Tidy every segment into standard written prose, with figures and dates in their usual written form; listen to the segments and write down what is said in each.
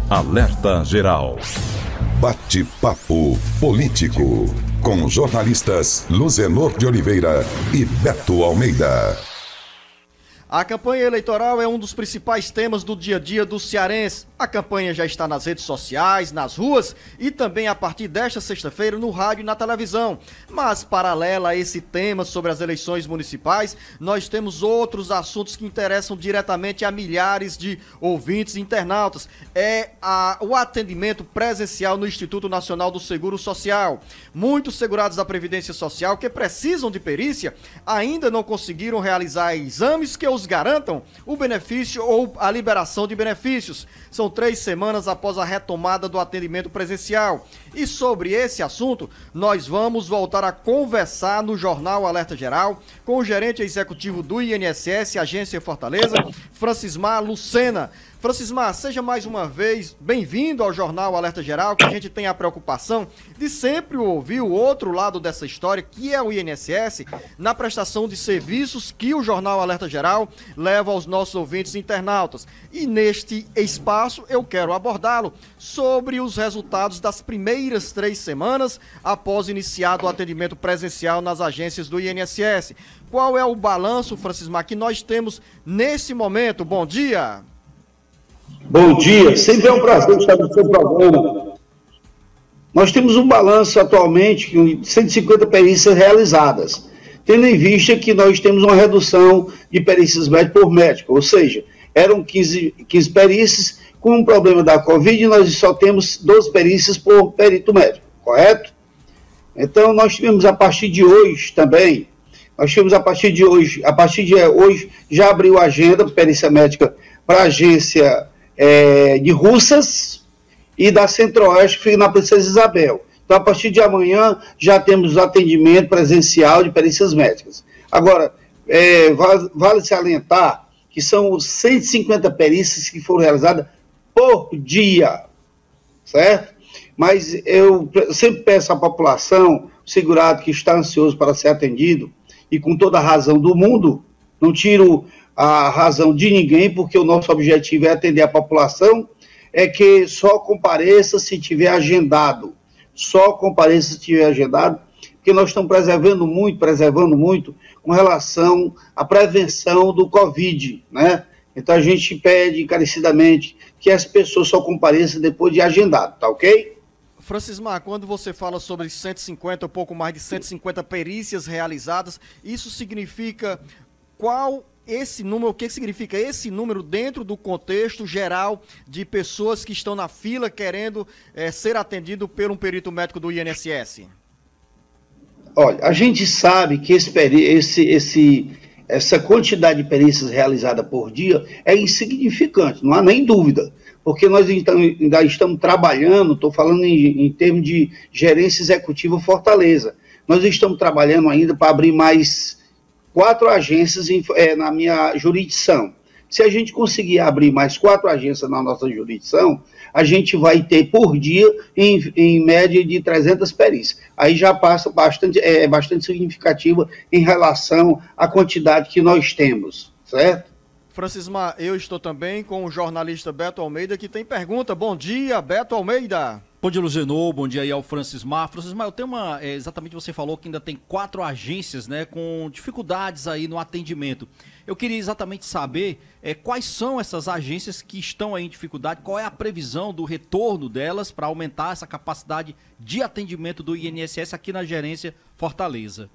Alerta Geral. Bate-papo político. Com os jornalistas Luzenor de Oliveira e Beto Almeida. A campanha eleitoral é um dos principais temas do dia a dia do cearense. A campanha já está nas redes sociais, nas ruas e também a partir desta sexta-feira no rádio e na televisão. Mas, paralela a esse tema sobre as eleições municipais, nós temos outros assuntos que interessam diretamente a milhares de ouvintes e internautas. O atendimento presencial no Instituto Nacional do Seguro Social. Muitos segurados da Previdência Social que precisam de perícia ainda não conseguiram realizar exames que os garantam o benefício ou a liberação de benefícios. São 3 semanas após a retomada do atendimento presencial. E sobre esse assunto, nós vamos voltar a conversar no Jornal Alerta Geral com o gerente executivo do INSS, Agência Fortaleza, Francismar Lucena. Francismar, seja mais uma vez bem-vindo ao Jornal Alerta Geral, que a gente tem a preocupação de sempre ouvir o outro lado dessa história, que é o INSS, na prestação de serviços que o Jornal Alerta Geral leva aos nossos ouvintes internautas. E neste espaço eu quero abordá-lo sobre os resultados das primeiras 3 semanas após iniciado o atendimento presencial nas agências do INSS. Qual é o balanço, Francismar, que nós temos nesse momento? Bom dia! Bom dia, sempre é um prazer estar no seu programa. Nós temos um balanço atualmente de 150 perícias realizadas, tendo em vista que nós temos uma redução de perícias médicas por médico, ou seja, eram 15 perícias, com o problema da Covid, nós só temos 12 perícias por perito médico, correto? Então, nós tivemos a partir de hoje também, hoje já abriu a agenda de perícia médica para a agência de Russas e da Centro-Oeste, que fica na Princesa Isabel. Então, a partir de amanhã, já temos atendimento presencial de perícias médicas. Agora, vale salientar que são 150 perícias que foram realizadas por dia, certo? Mas eu sempre peço à população, o segurado que está ansioso para ser atendido, e com toda a razão do mundo, não tiro a razão de ninguém, porque o nosso objetivo é atender a população, é que só compareça se tiver agendado. Só compareça se tiver agendado, porque nós estamos preservando muito com relação à prevenção do Covid, né? Então a gente pede encarecidamente que as pessoas só compareçam depois de agendado, tá ok? Francismar, quando você fala sobre 150, um pouco mais de 150 perícias realizadas, isso significa o que significa esse número dentro do contexto geral de pessoas que estão na fila querendo ser atendido por um perito médico do INSS? Olha, a gente sabe que essa quantidade de perícias realizada por dia é insignificante, não há nem dúvida, porque nós ainda estamos trabalhando, estou falando em termos de gerência executiva Fortaleza, nós estamos trabalhando ainda para abrir mais 4 agências na minha jurisdição. Se a gente conseguir abrir mais 4 agências na nossa jurisdição, a gente vai ter por dia, em média, de 300 perícias. Aí já passa bastante significativa em relação à quantidade que nós temos, certo? Francismar, eu estou também com o jornalista Beto Almeida, que tem pergunta. Bom dia, Beto Almeida. Bom dia, Luzenor. Bom dia aí ao Francismar. Francismar, eu tenho exatamente você falou que ainda tem 4 agências, né, com dificuldades aí no atendimento. Eu queria exatamente saber quais são essas agências que estão aí em dificuldade, qual é a previsão do retorno delas para aumentar essa capacidade de atendimento do INSS aqui na gerência Fortaleza.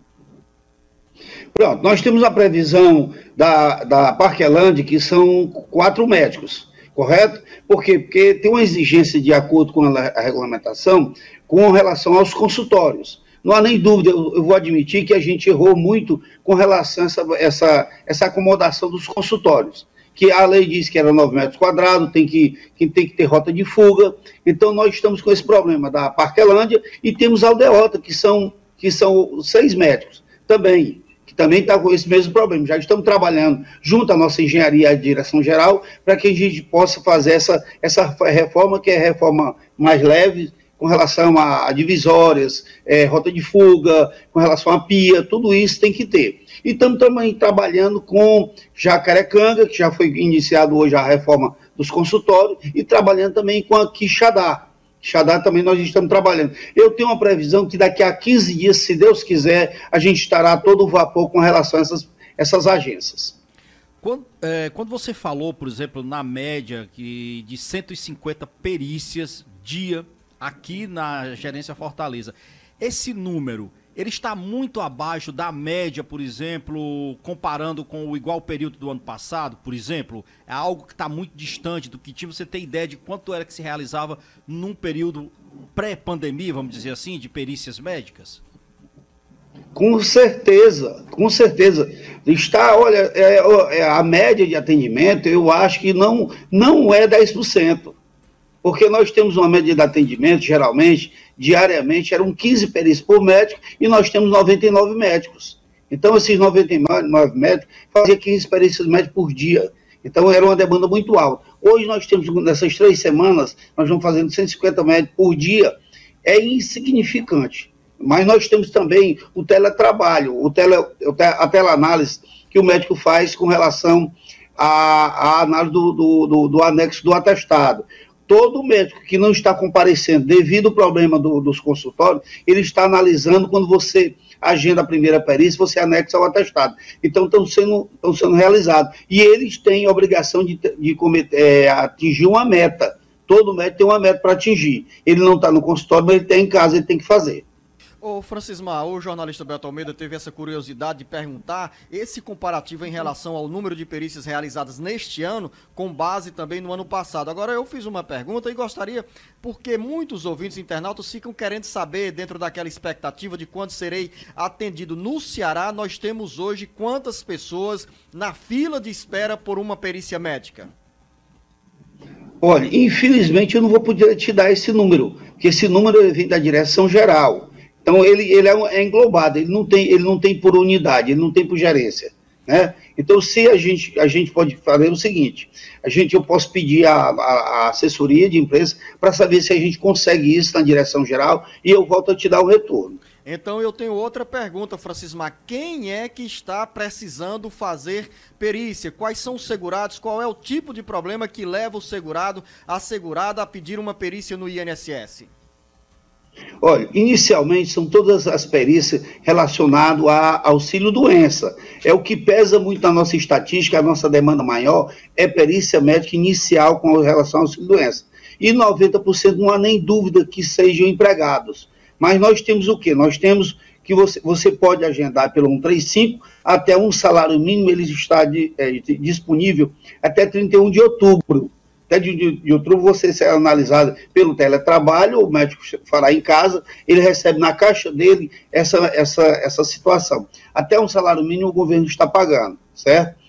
Pronto, nós temos a previsão da Parquelândia, que são 4 médicos, correto? Por quê? Porque tem uma exigência de acordo com a regulamentação com relação aos consultórios. Não há nem dúvida, eu vou admitir que a gente errou muito com relação a essa acomodação dos consultórios, que a lei diz que era 9 metros quadrados, tem que ter rota de fuga. Então nós estamos com esse problema da Parquelândia e temos a Aldeota, que são 6 médicos também, que também está com esse mesmo problema. Já estamos trabalhando junto à nossa engenharia e à direção geral para que a gente possa fazer essa reforma, que é a reforma mais leve, com relação a divisórias, rota de fuga, com relação a pia, tudo isso tem que ter. E estamos também trabalhando com Jacarecanga, que já foi iniciado hoje a reforma dos consultórios e trabalhando também com a Quixadá. Quixadá também nós estamos trabalhando. Eu tenho uma previsão que daqui a 15 dias, se Deus quiser, a gente estará a todo vapor com relação a essas agências. Quando você falou, por exemplo, na média de 150 perícias dia aqui na Gerência Fortaleza, esse número, ele está muito abaixo da média, por exemplo, comparando com o igual período do ano passado, por exemplo? É algo que está muito distante do que tinha. Você tem ideia de quanto era que se realizava num período pré-pandemia, vamos dizer assim, de perícias médicas? Com certeza, com certeza. Está, olha, a média de atendimento, eu acho que não é 10%. Porque nós temos uma média de atendimento, geralmente, diariamente, eram 15 perícias por médico e nós temos 99 médicos. Então, esses 99 médicos faziam 15 perícias médicas por dia. Então, era uma demanda muito alta. Hoje, nós temos, nessas 3 semanas, nós vamos fazendo 150 médicos por dia. É insignificante. Mas nós temos também o teletrabalho, a teleanálise que o médico faz com relação à análise do anexo do atestado. Todo médico que não está comparecendo devido ao problema dos consultórios, ele está analisando quando você agenda a primeira perícia, você anexa ao atestado. Então, estão sendo realizados. E eles têm a obrigação de atingir uma meta. Todo médico tem uma meta para atingir. Ele não está no consultório, mas ele tem em casa, ele tem que fazer. Ô Francismar, o jornalista Beto Almeida teve essa curiosidade de perguntar esse comparativo em relação ao número de perícias realizadas neste ano, com base também no ano passado. Agora eu fiz uma pergunta e gostaria, porque muitos ouvintes internautas ficam querendo saber, dentro daquela expectativa de quando serei atendido no Ceará, nós temos hoje quantas pessoas na fila de espera por uma perícia médica? Olha, infelizmente eu não vou poder te dar esse número, porque esse número vem da direção geral. Então, ele é englobado, ele não tem por unidade, ele não tem por gerência, né? Então, se a gente pode fazer o seguinte, eu posso pedir a assessoria de imprensa para saber se a gente consegue isso na direção geral e eu volto a te dar o retorno. Então, eu tenho outra pergunta, Francismar. Quem é que está precisando fazer perícia? Quais são os segurados? Qual é o tipo de problema que leva o segurado, a segurada, a pedir uma perícia no INSS? Olha, inicialmente são todas as perícias relacionadas a auxílio-doença. É o que pesa muito na nossa estatística, a nossa demanda maior é perícia médica inicial com relação ao auxílio-doença. E 90% não há nem dúvida que sejam empregados. Mas nós temos o quê? Nós temos que você pode agendar pelo 135 até um salário mínimo, ele está disponível até 31 de outubro. Até de outubro você será analisado pelo teletrabalho, o médico fará em casa, ele recebe na caixa dele essa situação. Até um salário mínimo o governo está pagando, certo?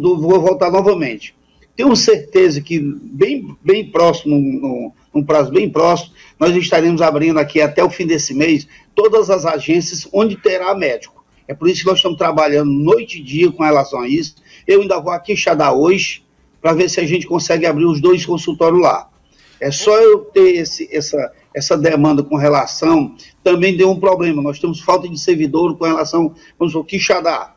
Vou voltar novamente. Tenho certeza que bem próximo, num prazo bem próximo, nós estaremos abrindo aqui até o fim desse mês todas as agências onde terá médico. É por isso que nós estamos trabalhando noite e dia com relação a isso. Eu ainda vou aqui Quixadá hoje, para ver se a gente consegue abrir os 2 consultórios lá. É só eu ter essa demanda com relação, também deu um problema, nós temos falta de servidor com relação, vamos supor, Quixadá.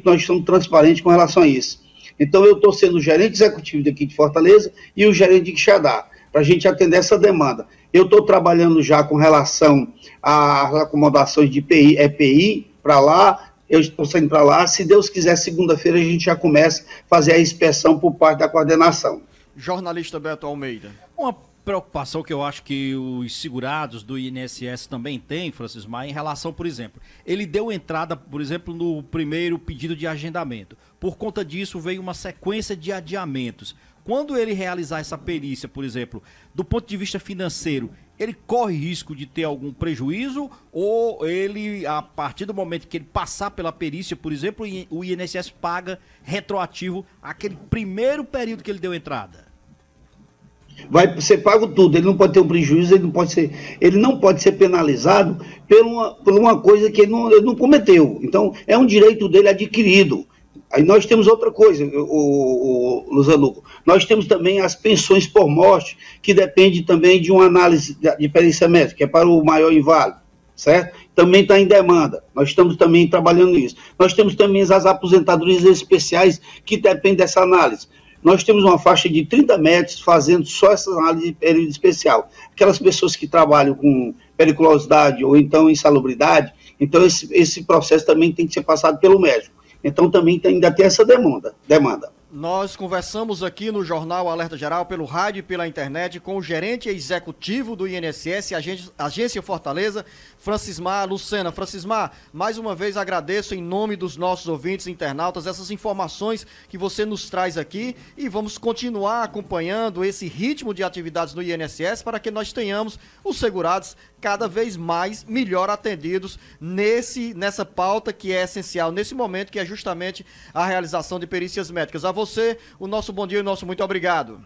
Nós somos transparentes com relação a isso. Então eu estou sendo o gerente executivo daqui de Fortaleza e o gerente de Quixadá, para a gente atender essa demanda. Eu estou trabalhando já com relação às acomodações de EPI para lá. Eu estou saindo para lá, se Deus quiser, segunda-feira a gente já começa a fazer a inspeção por parte da coordenação. Jornalista Beto Almeida. Uma preocupação que eu acho que os segurados do INSS também têm, Francismar, em relação, por exemplo, ele deu entrada, por exemplo, no primeiro pedido de agendamento. Por conta disso, veio uma sequência de adiamentos. Quando ele realizar essa perícia, por exemplo, do ponto de vista financeiro, ele corre risco de ter algum prejuízo ou ele, a partir do momento que ele passar pela perícia, por exemplo, o INSS paga retroativo aquele primeiro período que ele deu entrada? Vai ser pago tudo, ele não pode ter um prejuízo, ele não pode ser penalizado por uma coisa que ele não cometeu. Então, é um direito dele adquirido. Aí nós temos outra coisa, o Luzanuco, nós temos também as pensões por morte, que depende também de uma análise de perícia médica, que é para o maior inválido, certo? Também está em demanda, nós estamos também trabalhando nisso. Nós temos também as aposentadorias especiais, que dependem dessa análise. nós temos uma faixa de 30 médicos fazendo só essas análises de período especial. Aquelas pessoas que trabalham com periculosidade ou então insalubridade, então esse processo também tem que ser passado pelo médico. Então também ainda tem essa demanda. Nós conversamos aqui no Jornal Alerta Geral, pelo rádio e pela internet, com o gerente executivo do INSS, Agência Fortaleza, Francismar Lucena. Francismar, mais uma vez agradeço em nome dos nossos ouvintes internautas essas informações que você nos traz aqui e vamos continuar acompanhando esse ritmo de atividades no INSS para que nós tenhamos os segurados cada vez mais melhor atendidos nessa pauta que é essencial nesse momento, que é justamente a realização de perícias médicas. A você, o nosso bom dia e o nosso muito obrigado.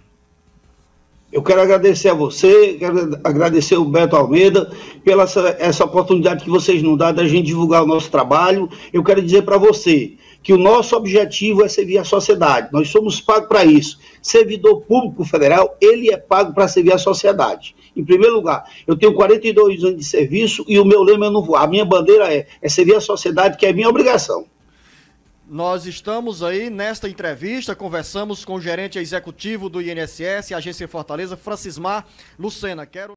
Eu quero agradecer a você, quero agradecer o Beto Almeida pela essa oportunidade que vocês nos dão da gente divulgar o nosso trabalho. Eu quero dizer para você que o nosso objetivo é servir a sociedade. Nós somos pagos para isso. Servidor público federal, ele é pago para servir a sociedade. Em primeiro lugar, eu tenho 42 anos de serviço e o meu lema é não voar. A minha bandeira é servir a sociedade, que é minha obrigação. Nós estamos aí nesta entrevista, conversamos com o gerente executivo do INSS, Agência Fortaleza, Francismar Lucena.